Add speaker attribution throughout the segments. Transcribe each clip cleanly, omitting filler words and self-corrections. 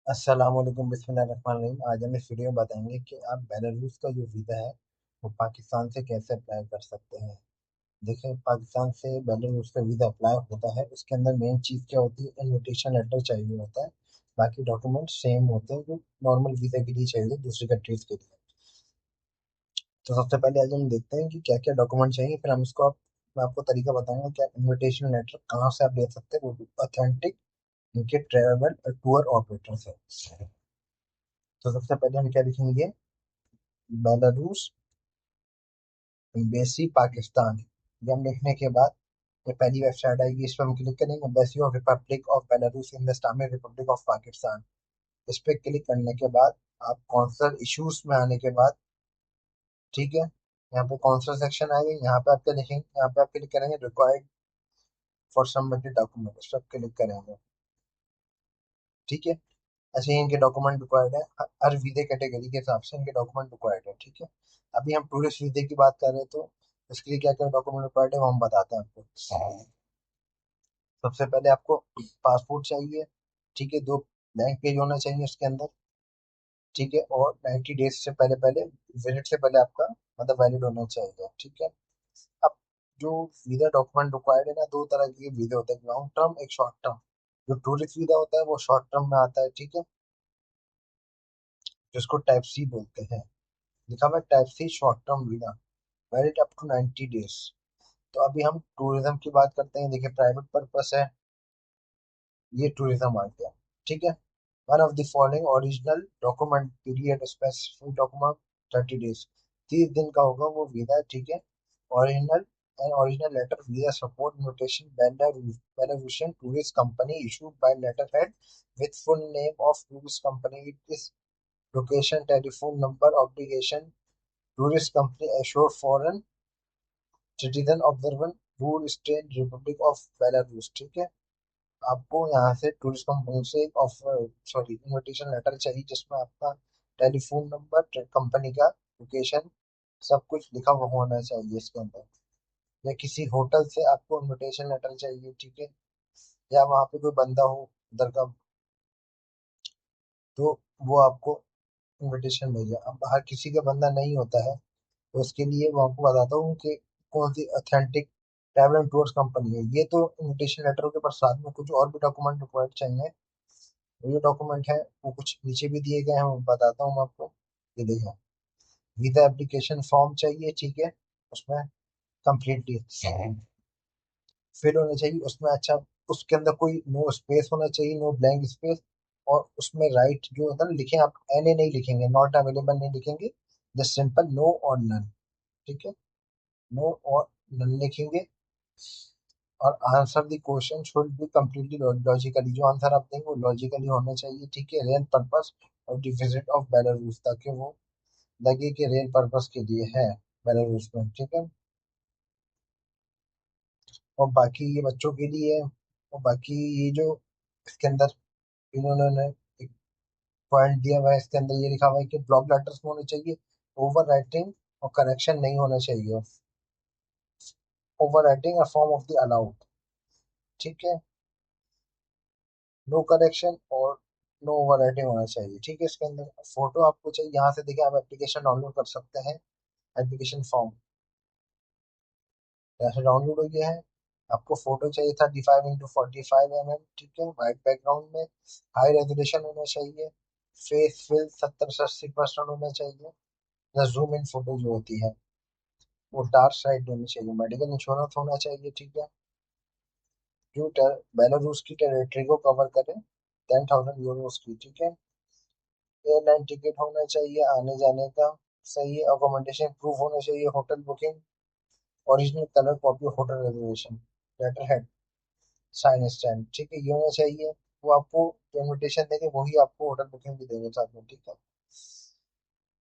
Speaker 1: अस्सलाम वालेकुम बिस्मिल्लाहिर्रहमानिर्रहीम। आज हम इस वीडियो में बताएंगे कि आप बेलारूस का जो वीज़ा है वो पाकिस्तान से कैसे अप्लाई कर सकते हैं। देखिए, पाकिस्तान से बेलारूस का वीज़ा अप्लाई होता है, उसके अंदर मेन चीज़ क्या होती है, इनविटेशन लेटर चाहिए होता है। बाकी डॉक्यूमेंट सेम होते हैं जो नॉर्मल वीज़ा के लिए चाहिए दूसरी कंट्रीज के लिए। तो सबसे पहले आज हम देखते हैं कि क्या क्या डॉक्यूमेंट चाहिए, फिर हम इसको मैं आपको तरीका बताऊंगा कि आप इन्विटेशन लेटर कहाँ से आप ले सकते हैं, वो भी ऑथेंटिक इनके ट्रैवल टूर ऑपरेटर से। तो सबसे पहले हम क्या लिखेंगे, बेलारूस एम्बेसी पाकिस्तान। ये हम लिखने के बाद ये पहली वेबसाइट आएगी, इस पर हम क्लिक करेंगे, embassy of Republic of Belarus in the Islamic Republic of Pakistan. इस पे क्लिक करने के बाद आप कौंसलर इश्यूज में आने के बाद, ठीक है, यहाँ पे कौंसलर सेक्शन आएगा, यहाँ पे आप क्या लिखेंगे, यहाँ पे आप क्लिक करेंगे रिक्वायर्ड फॉर सबमिटेड डॉक्यूमेंट, इस पर क्लिक करेंगे। ठीक है, ऐसे ही इनके डॉक्यूमेंट रिक्वायर्ड है, हर वीजे कैटेगरी के हिसाब से इनके डॉक्यूमेंट रिक्वायर्ड है। ठीक है, अभी हम टूरिस्ट वीजे की बात कर रहे हैं, तो इसके लिए क्या क्या डॉक्यूमेंट रिक्वायर्ड है वो हम बताते हैं आपको। सबसे पहले आपको पासपोर्ट चाहिए, ठीक है, 2 ब्लैंक पेज होना चाहिए उसके अंदर, ठीक है, और 90 डेज से पहले पहले, विजिट से पहले आपका मतलब वैलिड होना चाहिए। ठीक है, अब जो वीजा डॉक्यूमेंट रिक्वायर्ड है ना, 2 तरह के वीजा होते हैं, लॉन्ग टर्म एक शॉर्ट टर्म। जो टूरिस्ट वीजा होता है वो शॉर्ट टर्म में आता है, ठीक है, जिसको टाइप सी बोलते हैं। लिखा हुआ type C short term visa, valid up to 90 days. तो अभी हम टूरिज्म की बात करते हैं। देखिए, प्राइवेट पर्पस है, ये टूरिज्म आ गया। ठीक है, one of the following original document period specific document 30 days, 30 दिन का होगा वो वीजा। ठीक है, original and original letter visa support invitation Belarusian tourist company issued by letter head with full name of tourist company, it is location, telephone number, obligation, tourist company assure foreign citizen observer rule state republic of Belarus. ठीक है, आपको यहाँ से tourist company से एक offer, sorry, invitation letter चाहिए जिसमें आपका टेलीफोन नंबर, कंपनी का लोकेशन, सब कुछ लिखा हुआ होना चाहिए इसके अंदर। या किसी होटल से आपको इनविटेशन लेटर चाहिए, ठीक है, या वहाँ पे कोई बंदा हो उधर का, तो वो आपको इनविटेशन भेजे। अब हर किसी का बंदा नहीं होता है, तो उसके लिए मैं आपको बताता हूँ कि कौन सी authentic travel and tours company है। ये तो इनविटेशन लेटर के पर साथ में कुछ और भी डॉक्यूमेंट रिक्वायर्ड चाहिए। ये डॉक्यूमेंट है वो कुछ नीचे भी दिए गए हैं, मैं बताता हूँ आपको। ये देखिए, वीजा एप्लीकेशन फॉर्म चाहिए, ठीक है, उसमें कंप्लीटली फिल होना चाहिए उसमें। अच्छा, उसके अंदर कोई नो स्पेस होना चाहिए, नो ब्लैंक स्पेस। और उसमें राइट जो होता है ना, लिखे आप एन ए नहीं लिखेंगे, नॉट अवेलेबल नहीं लिखेंगे, जस्ट सिंपल नो और नन। ठीक है, नो और नन लिखेंगे। और answer the question should be completely logically, जो आंसर आप देंगे वो लॉजिकली होना चाहिए। ठीक है, real purpose of the visit of Belarus, ताकि वो लगे कि रियल पर्पस के लिए है बेलारूस में। ठीक है, और बाकी ये बच्चों के लिए है। और बाकी ये जो इसके अंदर इन्होंने एक पॉइंट दिया हुआ है, इसके अंदर ये लिखा हुआ है कि ब्लॉक लेटर्स में होने चाहिए, ओवर राइटिंग और करेक्शन नहीं होना चाहिए। ओवर राइटिंग और फॉर्म ऑफ द अलाउड, ठीक है, नो करेक्शन और नो ओवर राइटिंग होना चाहिए। ठीक है, इसके अंदर फोटो आपको चाहिए, यहाँ से देखिए आप एप्लीकेशन डाउनलोड कर सकते हैं। एप्लीकेशन फॉर्म यहाँ से डाउनलोड हो गया है। आपको फोटो चाहिए 35x45 mm, ठीक है, वाइट बैकग्राउंड में, हाई रेजोल्यूशन होना चाहिए, फेस फिल 70 से 80% होना चाहिए। या जूम इन फोटो जो होती है वो डार्क साइड होनी चाहिए, मेडिकल इंश्योरेंस होना चाहिए। ठीक है, जो बेलारूस की टेरिटरी को कवर करे, 10,000 यूरोस की। ठीक है, एयरलाइन टिकट होना चाहिए आने जाने का, सही है, अकोमोडेशन प्रूफ होना चाहिए, hotel booking, original colour copy hotel reservation, letter head, sign stamp. ठीक है, ये होना चाहिए। वो आपको जो इन्विटेशन देंगे वही आपको होटल बुकिंग भी देंगे साथ में। ठीक है,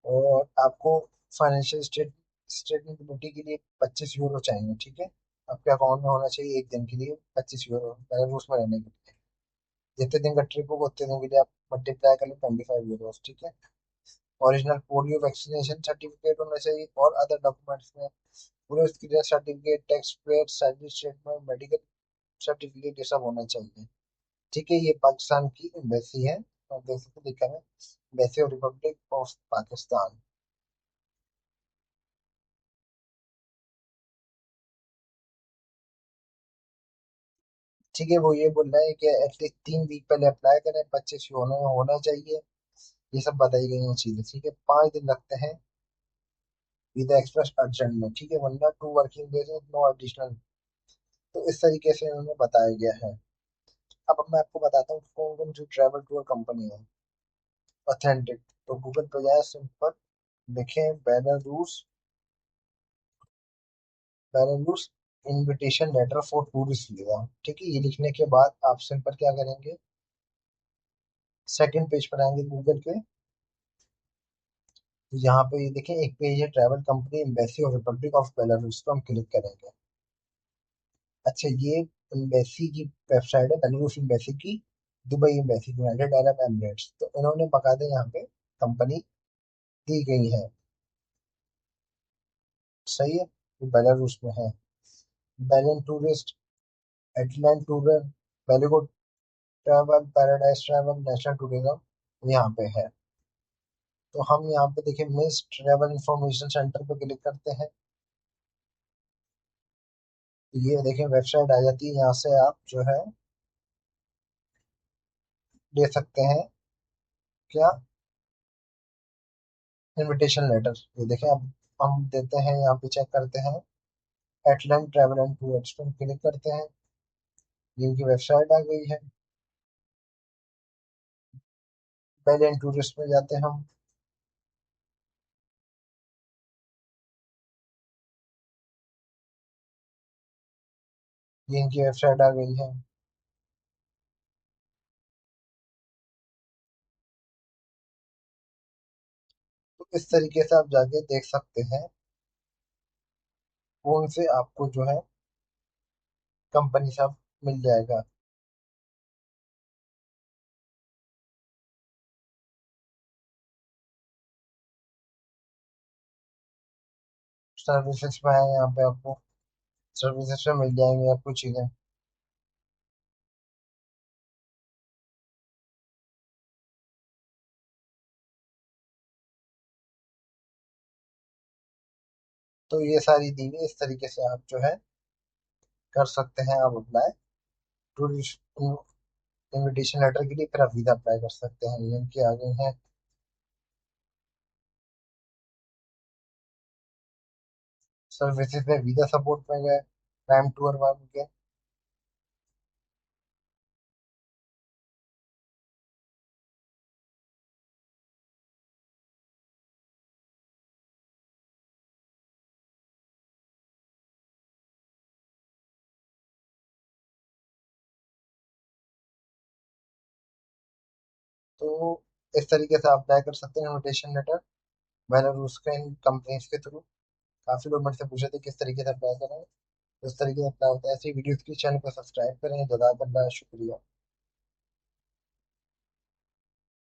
Speaker 1: और आपको फाइनेंशियल स्टेबिलिटी के लिए 25 यूरो चाहिए। ठीक है, आपके अकाउंट में होना चाहिए एक दिन के लिए 25 यूरो, बेलारूस में रहने के लिए। जितने दिन का ट्रिप होगा उतने दिन के लिए आप मल्टीप्लाई कर लो 25 यूरो। ठीक है, ओरिजिनल पोलियो वैक्सीनेशन सर्टिफिकेट होना चाहिए, और अदर डॉक्यूमेंट्स में पूरे clear certificate, tax paid salary statement, medical certificate, ये सब होना चाहिए। ठीक है, ये पाकिस्तान की एम्बेसी है आप देख सकते लिखा है वैसे रिपब्लिक ऑफ पाकिस्तान। ठीक है, वो ये बोल रहा है कि एटलीस्ट 3 वीक पहले अप्लाई करें, 25 होना होना चाहिए। ये सब बताई गई हैं चीजें। ठीक है, 5 दिन लगते हैं विद एक्सप्रेस अर्जेंट में। ठीक है, वरना 2 वर्किंग डेज नो एडिशनल। तो इस तरीके से उन्होंने बताया गया है। अब मैं आपको बताता हूँ कौन कौन सी ट्रैवल टूर कंपनी है ऑथेंटिक। तो गूगल पे जाए, सिंपल लिखें Belarus, Belarus invitation letter for tourist visa. ठीक है, ये लिखने के बाद आप सिंपल क्या करेंगे, सेकंड पेज पर आएंगे गूगल के। तो यहाँ पे ये देखें एक पेज है travel company embassy of Republic of Belarus, को हम क्लिक करेंगे। अच्छा, ये एम्बेसी की वेबसाइट है, बेलारूस एम्बेसी की, Dubai embassy, United Arab Emirates. तो इन्होंने बकायदा यहाँ पे कंपनी दी गई है। सही है, ये बेलारूस में है। Belan tourist, Atlant tour, Beligood travel, paradise travel, national tourism यहाँ पे है। तो हम यहाँ पे देखिए मिस ट्रैवल इंफॉर्मेशन सेंटर पे क्लिक करते हैं। तो ये देखिए वेबसाइट आ जाती है, यहाँ से आप जो है ले सकते हैं क्या, इनविटेशन लेटर। ये देखें, अब हम देते हैं यहाँ पे, चेक करते हैं एटलैंट ट्रैवल एंड टूर्स पे क्लिक करते हैं। ये इनकी वेबसाइट आ गई है। पहले एंड टूरिस्ट में जाते हैं हम। ये इनकी वेबसाइट आ गई है। तो इस तरीके से आप जाके देख सकते हैं कौन से आपको जो है कंपनी से आप मिल जाएगा। सर्विसेज में है, यहाँ पे आपको सर्विसेज में मिल जाएंगे आपको चीजें। तो ये सारी दी हुई, इस तरीके से आप जो है कर सकते हैं आप अप्लाई टूरिस्ट इनविटेशन लेटर के लिए। फिर आप वीजा अप्लाई कर सकते हैं, ये इनके आ गए हैं। सर्विसेज में वीजा सपोर्ट में गए, टाइम टूर में। तो इस तरीके से आप अप्लाई कर सकते हैं इनविटेशन लेटर बेलारूस के इन कंपनीज के थ्रू। काफी लोग मुझसे पूछे थे किस तरीके से अप्लाई करें, इस तरीके से अप्लाई होता है। ऐसी वीडियोस के चैनल को सब्सक्राइब करें। जज़ाकल्लाह, शुक्रिया।